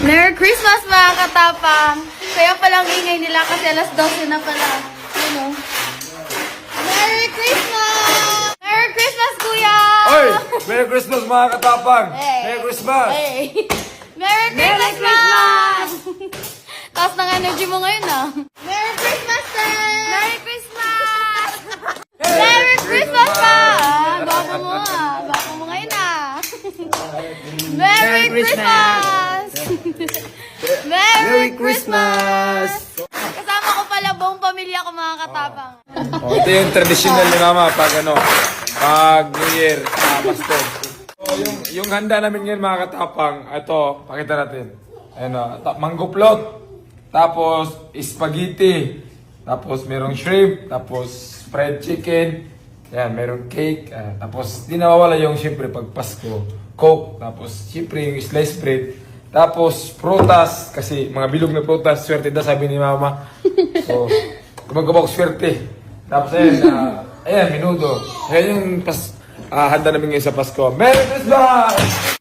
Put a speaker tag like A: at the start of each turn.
A: Merry Christmas mga katapang! Kaya palang ingay nila kasi alas 12 na pala. Ano? Merry Christmas! Merry Christmas, Kuya!
B: Oy! Merry Christmas mga katapang!
A: Hey!
B: Merry Christmas!
A: Hey! Merry Christmas! Taas ng energy mo ngayon ah. Merry Christmas, sir! Merry Christmas! Merry Christmas pa! Bako mo ah. Bako mo ngayon ah. Merry Christmas! Merry Christmas! Kasama ko pala buong pamilya ko mga katapang.
B: Ito yung traditional ni Mama pag New Year, Pasko. So, yung handa namin ngayon mga katapang, ito, pakita natin. Manggoplot, tapos spaghetti, tapos merong shrimp, tapos fried chicken, yan, merong cake, tapos di nawawala yung siyempre pag Pasko, Coke, tapos siyempre yung sliced bread, tapos prutas, kasi mga bilog na prutas, swerte daw sabi ni Mama. So, gumagabak swerte. Tapos ayan, menudo. Ayan yung handa namin ngayon sa Pasko. Merry Christmas!